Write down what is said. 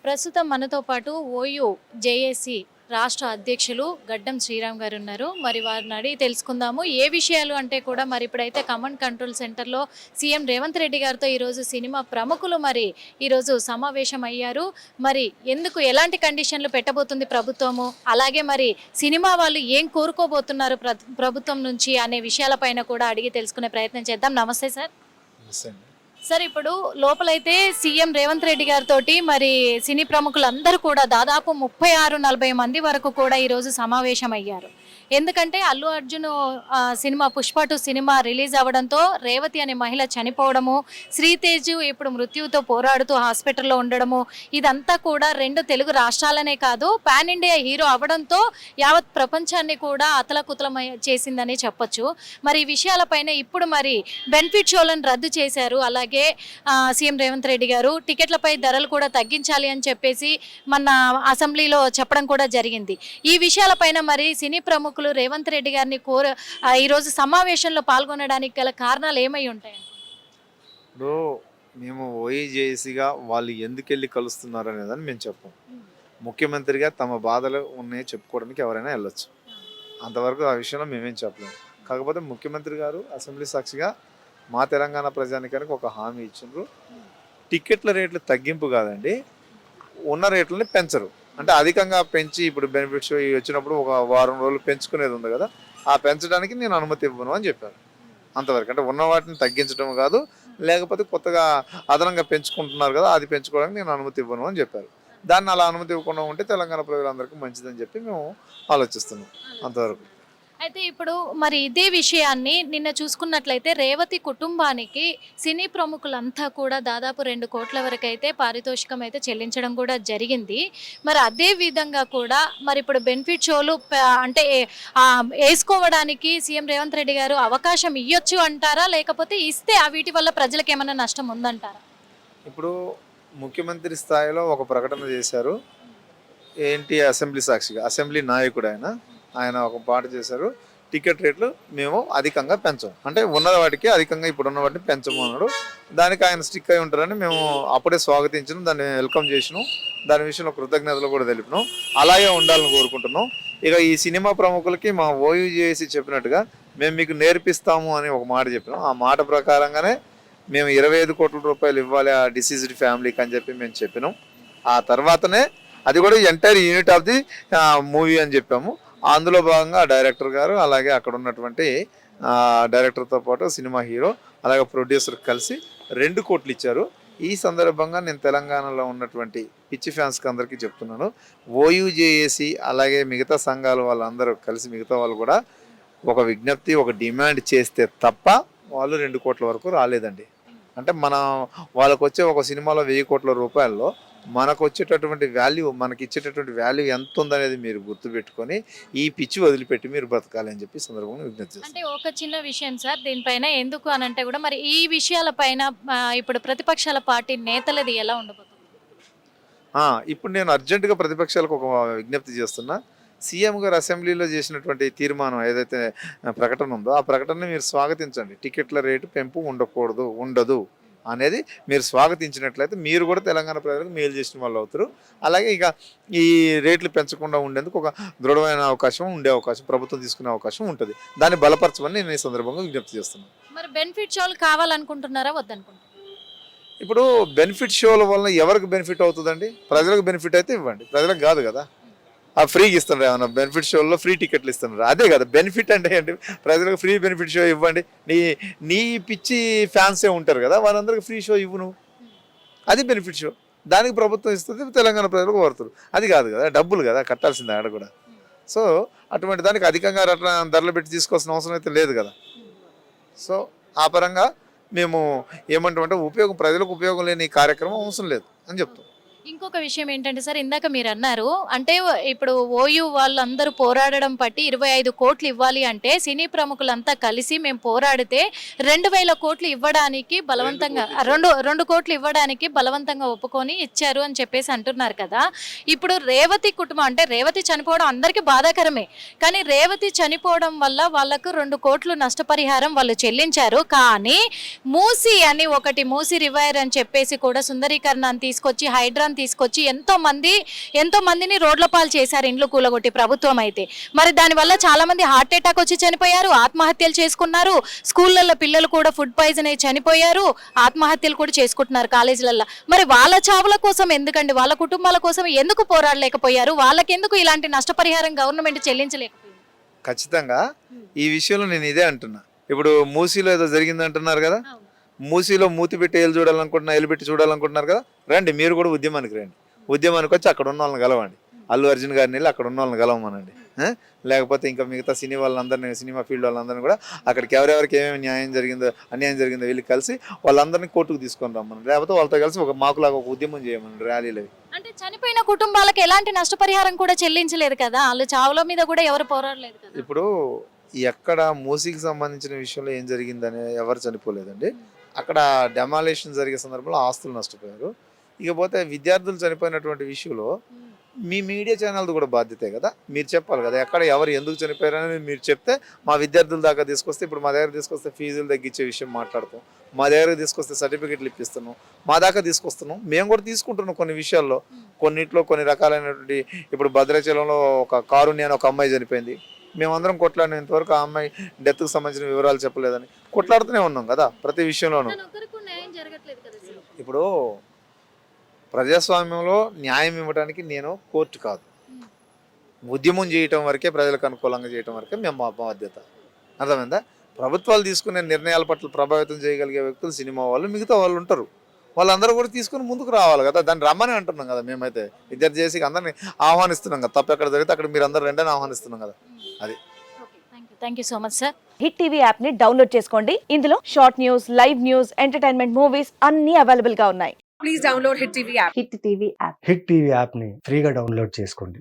ప్రస్తుతం మనతో పాటు ఓయూ జేఏసీ రాష్ట్ర అధ్యక్షులు గడ్డం శ్రీరామ్ గారు ఉన్నారు. మరి వారిని అడిగి తెలుసుకుందాము ఏ విషయాలు అంటే కూడా మరి ఇప్పుడైతే కమాండ్ కంట్రోల్ సెంటర్లో సీఎం రేవంత్ రెడ్డి గారితో ఈరోజు సినిమా ప్రముఖులు మరి ఈరోజు సమావేశం అయ్యారు. మరి ఎందుకు ఎలాంటి కండిషన్లు పెట్టబోతుంది ప్రభుత్వము, అలాగే మరి సినిమా వాళ్ళు ఏం కోరుకోబోతున్నారు ప్రభుత్వం నుంచి అనే విషయాలపైన కూడా అడిగి తెలుసుకునే ప్రయత్నం చేద్దాం. నమస్తే సార్. సార్, ఇప్పుడు లోపలైతే సీఎం రేవంత్ రెడ్డి గారితో మరి సినీ ప్రముఖులందరూ కూడా దాదాపు 36-40 మంది వరకు కూడా ఈరోజు సమావేశం అయ్యారు. ఎందుకంటే Allu Arjun cinema Pushpa 2 cinema release అవ్వడంతో రేవతి అనే మహిళ చనిపోవడము, శ్రీతేజ్ ఇప్పుడు మృత్యువుతో పోరాడుతూ హాస్పిటల్లో ఉండడము, ఇదంతా కూడా 2 తెలుగు రాష్ట్రాలనే కాదు పాన్ ఇండియా హీరో అవ్వడంతో యావత్ ప్రపంచాన్ని కూడా అతలకుతలం చేసిందని చెప్పొచ్చు. మరి ఈ విషయాలపైన ఇప్పుడు మరి బెనిఫిట్ షోలను రద్దు చేశారు. అలాగే సీఎం రేవంత్ రెడ్డి గారు టికెట్లపై ధరలు కూడా తగ్గించాలి అని చెప్పేసి మన అసెంబ్లీలో చెప్పడం కూడా జరిగింది. ఈ విషయాలపైన మరి సినీ ప్రముఖులు రేవంత్ రెడ్డి గారిని ఈరోజు సమావేశంలో పాల్గొనడానికి గల కారణాలు ఏమై ఉంటాయి? ఇప్పుడు మేము ఓఈజేసీగా వాళ్ళు ఎందుకెళ్ళి కలుస్తున్నారు అనేదని మేము చెప్పాం. ముఖ్యమంత్రిగా తమ బాధలు ఉన్నాయి చెప్పుకోవడానికి ఎవరైనా వెళ్ళొచ్చు, అంతవరకు ఆ విషయంలో మేమేం చెప్పలేము. కాకపోతే ముఖ్యమంత్రి గారు అసెంబ్లీ సాక్షిగా మా తెలంగాణ ప్రజానికానికి ఒక హామీ ఇచ్చిండ్రు. టికెట్ల రేట్లు తగ్గింపు కాదండి, ఉన్న రేట్లని పెంచరు. అంటే అధికంగా పెంచి ఇప్పుడు బెనిఫిట్ షో వచ్చినప్పుడు ఒక వారం రోజులు పెంచుకునేది ఉంది కదా, ఆ పెంచడానికి నేను అనుమతి ఇవ్వను అని చెప్పాను. అంతవరకు అంటే ఉన్న వాటిని తగ్గించడం కాదు, లేకపోతే కొత్తగా అదనంగా పెంచుకుంటున్నారు కదా అది పెంచుకోవడానికి నేను అనుమతి ఇవ్వను అని చెప్పారు. దాన్ని అలా అనుమతి ఇవ్వకుండా ఉంటే తెలంగాణ ప్రజలందరికీ మంచిదని చెప్పి మేము ఆలోచిస్తున్నాం అంతవరకు. అయితే ఇప్పుడు మరి ఇదే విషయాన్ని నిన్న చూసుకున్నట్లయితే రేవతి కుటుంబానికి సినీ ప్రముఖులంతా కూడా దాదాపు 2 కోట్ల వరకు అయితే పారితోషికం అయితే చెల్లించడం కూడా జరిగింది. మరి అదే విధంగా కూడా మరి ఇప్పుడు బెనిఫిట్ షోలు అంటే వేసుకోవడానికి సీఎం రేవంత్ రెడ్డి గారు అవకాశం ఇవ్వచ్చు అంటారా, లేకపోతే ఇస్తే వీటి వల్ల ప్రజలకు ఏమైనా నష్టం ఉందంటారా? ఇప్పుడు ముఖ్యమంత్రి స్థాయిలో ఒక ప్రకటన చేశారు. ఏంటి? అసెంబ్లీ సాక్షిగా అసెంబ్లీ నాయకుడు ఆయన ఒక పాట చేశారు, టికెట్ రేట్లు మేము అధికంగా పెంచం, అంటే ఉన్న వాటికి అధికంగా ఇప్పుడున్న వాటిని పెంచము అన్నాడు. దానికి ఆయన స్టిక్ అయి ఉంటారని మేము అప్పుడే స్వాగతించినాం, దాన్ని వెల్కమ్ చేసినాం, దాని విషయంలో కృతజ్ఞతలు కూడా తెలిపినాం. అలాగే ఉండాలని కోరుకుంటున్నాం. ఇక ఈ సినిమా ప్రముఖులకి మా ఓయూజేసీ చెప్పినట్టుగా మేము మీకు నేర్పిస్తాము అని ఒక మాట చెప్పినాం. ఆ మాట ప్రకారంగానే మేము 25 కోట్ల రూపాయలు ఇవ్వాలి ఆ డిసీజ్డ్ ఫ్యామిలీకి అని చెప్పి మేము చెప్పినాం. ఆ తర్వాతనే అది కూడా entire unit of the movie అని చెప్పాము. అందులో భాగంగా డైరెక్టర్ గారు అలాగే అక్కడ ఉన్నటువంటి డైరెక్టర్తో పాటు సినిమా హీరో అలాగే ప్రొడ్యూసర్ కలిసి 2 కోట్లు ఇచ్చారు. ఈ సందర్భంగా నేను తెలంగాణలో ఉన్నటువంటి పిచ్చి ఫ్యాన్స్కి అందరికీ చెప్తున్నాను, ఓయూజేఏసీ అలాగే మిగతా సంఘాలు వాళ్ళందరూ కలిసి మిగతా వాళ్ళు కూడా ఒక విజ్ఞప్తి ఒక డిమాండ్ చేస్తే తప్ప వాళ్ళు 2 కోట్ల వరకు రాలేదండి. అంటే వాళ్ళకు వచ్చే ఒక సినిమాలో 1000 కోట్ల రూపాయల్లో మనకు వచ్చేటటువంటి వాల్యూ, మనకి ఇచ్చేటటువంటి వాల్యూ ఎంత ఉందనేది మీరు గుర్తుపెట్టుకొని ఈ పిచ్చి వదిలిపెట్టి మీరు బ్రతకాలి అని చెప్పి సందర్భంగా విజ్ఞప్తి చేస్తాను. అంటే ఒక చిన్న విషయం సార్, దీనిపైన ఎందుకు అని అంటే కూడా మరి ఈ విషయాలపైన ఇప్పుడు ప్రతిపక్షాల పార్టీ నేతలది ఎలా ఉండబోతుంది? ఇప్పుడు నేను అర్జెంటుగా ప్రతిపక్షాలకు ఒక విజ్ఞప్తి చేస్తున్నా. సీఎం గారు అసెంబ్లీలో చేసినటువంటి తీర్మానం ఏదైతే ప్రకటన ఉందో ఆ ప్రకటనని మీరు స్వాగతించండి. టికెట్ల రేటు పెంపు ఉండదు అనేది మీరు స్వాగతించినట్లయితే మీరు కూడా తెలంగాణ ప్రజలకు మేలు చేసిన వాళ్ళు అవుతారు. అలాగే ఇక ఈ రేట్లు పెంచకుండా ఉండేందుకు ఒక దృఢమైన ఉండే అవకాశం ప్రభుత్వం తీసుకునే అవకాశం ఉంటుంది. దాన్ని బలపరచమని నేను ఈ సందర్భంగా విజ్ఞప్తి చేస్తున్నాను. మరి బెనిఫిట్ షోలు కావాలనుకుంటున్నారా వద్దనుకుంటున్నారా? ఇప్పుడు బెనిఫిట్ షోల వల్ల ఎవరికి బెనిఫిట్ అవుతుందండి? ప్రజలకు బెనిఫిట్ అయితే ఇవ్వండి, ప్రజలకు కాదు కదా. ఫ్రీగా ఇస్తున్నారు, ఏమన్నా బెనిఫిట్ షోల్లో ఫ్రీ టికెట్లు ఇస్తున్నారు, అదే కదా బెనిఫిట్ అంటే ఏంటి? ప్రజలకు ఫ్రీ బెనిఫిట్ షో ఇవ్వండి. నీ పిచ్చి ఫ్యాన్సే ఉంటారు కదా, వాళ్ళందరికీ ఫ్రీ షో ఇవ్వు నువ్వు, అది బెనిఫిట్ షో. దానికి ప్రభుత్వం ఇస్తుంది, తెలంగాణ ప్రజలకు కోరుతారు. అది కాదు కదా, డబ్బులు కదా కట్టాల్సిందే ఆడ కూడా. సో అటువంటి దానికి అధికంగా ధరలు పెట్టి తీసుకోవాల్సిన అవసరం అయితే లేదు కదా. సో ఆ పరంగా మేము ఏమంటామంటే ప్రజలకు ఉపయోగం లేని కార్యక్రమం అవసరం లేదు అని చెప్తాం. ఇంకొక విషయం ఏంటంటే సార్, ఇందాక మీరు అన్నారు అంటే ఇప్పుడు ఓయూ వాళ్ళందరూ పోరాడడం బట్టి 25 కోట్లు ఇవ్వాలి అంటే సినీ ప్రముఖులంతా కలిసి మేము పోరాడితే 2000 కోట్లు ఇవ్వడానికి బలవంతంగా 2 కోట్లు ఇవ్వడానికి బలవంతంగా ఒప్పుకొని ఇచ్చారు అని చెప్పేసి అంటున్నారు కదా. ఇప్పుడు రేవతి కుటుంబం అంటే రేవతి చనిపోవడం అందరికీ బాధాకరమే, కానీ రేవతి చనిపోవడం వల్ల వాళ్ళకు 2 కోట్లు నష్టపరిహారం వాళ్ళు చెల్లించారు. కానీ మూసీ అని ఒకటి మూసీ రివైర్ అని చెప్పేసి కూడా సుందరీకరణ తీసుకొచ్చి హైడ్రా చట్టాన్ని తీసుకొచ్చి ఎంతో మందిని రోడ్ల పాలు చేశారు, ఇండ్లు కూలగొట్టి ప్రభుత్వం అయితే. మరి దానివల్ల చాలా మంది హార్ట్ అటాక్ వచ్చి చనిపోయారు, ఆత్మహత్యలు చేసుకున్నారు. స్కూళ్ళల్లో పిల్లలు కూడా ఫుడ్ పాయిజన్ అయి చనిపోయారు, ఆత్మహత్యలు కూడా చేసుకుంటున్నారు కాలేజీలలో. మరి వాళ్ళ చావుల కోసం ఎందుకండి, వాళ్ళ కుటుంబాల కోసం ఎందుకు పోరాడలేకపోయారు? వాళ్ళకెందుకు ఇలాంటి నష్టపరిహారం గవర్నమెంట్ చెల్లించలేకపోయింది? ఖచ్చితంగా ఈ విషయంలో నేను ఇదే అంటున్నా. ఇప్పుడు మూసీలో ఏదో జరిగింది అంటున్నారు కదా, మూసీలో మూతి పెట్టి ఏళ్ళు చూడాలనుకుంటున్నా, ఏళ్ళు పెట్టి చూడాలనుకుంటున్నారు కదా, రండి మీరు కూడా ఉద్యమానికి రండి. ఉద్యమానికి వచ్చి అక్కడ ఉన్న వాళ్ళని కలవండి. అల్లు అర్జున్ గారిని వెళ్ళి అక్కడ ఉన్న వాళ్ళని కలవమనండి. లేకపోతే ఇంకా మిగతా సినిమా ఫీల్డ్ వాళ్ళందరినీ కూడా అక్కడికి ఎవరెవరికి ఏమేమి అన్యాయం జరిగిందో వెళ్ళి కలిసి వాళ్ళందరినీ కోర్టుకు తీసుకొని రమ్మని, లేకపోతే వాళ్ళతో కలిసి ఒక మాకులాగా ఒక ఉద్యమం చేయమని, ర్యాలీలు. అంటే చనిపోయిన కుటుంబాలకు ఎలాంటి నష్టపరిహారం కూడా చెల్లించలేదు కదా, వాళ్ళు చావుల మీద కూడా ఎవరు పోరాడలేదు కదా. ఇప్పుడు ఎక్కడ మూసీకి సంబంధించిన విషయంలో ఏం జరిగిందని ఎవరు చనిపోలేదండి. అక్కడ డెమాలేషన్ జరిగే సందర్భంలో ఆస్తులు నష్టపోయారు. ఇకపోతే విద్యార్థులు చనిపోయినటువంటి విషయంలో మీ మీడియా ఛానల్ది కూడా బాధ్యతే కదా, మీరు చెప్పాలి కదా ఎక్కడ ఎవరు ఎందుకు చనిపోయారని మీరు చెప్తే మా విద్యార్థుల దాకా తీసుకొస్తే, ఇప్పుడు మా దగ్గర తీసుకొస్తే ఫీజులు తగ్గించే విషయం మాట్లాడతాం, మా దగ్గర తీసుకొస్తే సర్టిఫికెట్లు ఇప్పిస్తున్నాం, మా దాకా తీసుకొస్తున్నాం. మేము కూడా తీసుకుంటున్నాం కొన్ని విషయాల్లో, కొన్నిట్లో కొన్ని రకాలైనటువంటి. ఇప్పుడు భద్రాచలంలో ఒక కారుణ్య అని ఒక అమ్మాయి చనిపోయింది, మేమందరం కొట్లాడినంత వరకు ఆ అమ్మాయి డెత్కు సంబంధించిన వివరాలు చెప్పలేదని కొట్లాడుతూనే ఉన్నాం కదా ప్రతి విషయంలోనూ. ఇప్పుడు ప్రజాస్వామ్యంలో న్యాయం ఇవ్వడానికి నేను కోర్టు కాదు, ఉద్యమం చేయటం వరకే, ప్రజలకు అనుకూలంగా చేయటం వరకే మేము మా బాధ్యత. అర్థమైందా? ప్రభుత్వాలు తీసుకునే నిర్ణయాల పట్ల ప్రభావితం చేయగలిగే వ్యక్తులు సినిమా వాళ్ళు, మిగతా వాళ్ళు ఉంటారు. వాళ్ళందరూ కూడా తీసుకుని ముందుకు రావాలి కదా, దాన్ని రమ్మని అంటున్నాం కదా. మేమైతే విద్యార్థి చేసి అందరినీ ఆహ్వానిస్తున్నాం కదా, తప్పు ఎక్కడ జరిగితే అక్కడ మీరు అందరూ రెండని ఆహ్వానిస్తున్నాం కదా. అది. Thank you so much sir. Hit TV app ని డౌన్లోడ్ చేసుకోండి. ఇందులో short news, live news, entertainment movies అన్ని అవైలబుల్ గా ఉన్నాయి. Please download Hit TV app. Hit TV app. Hit TV యాప్ని ఫ్రీగా డౌన్లోడ్ చేసుకోండి.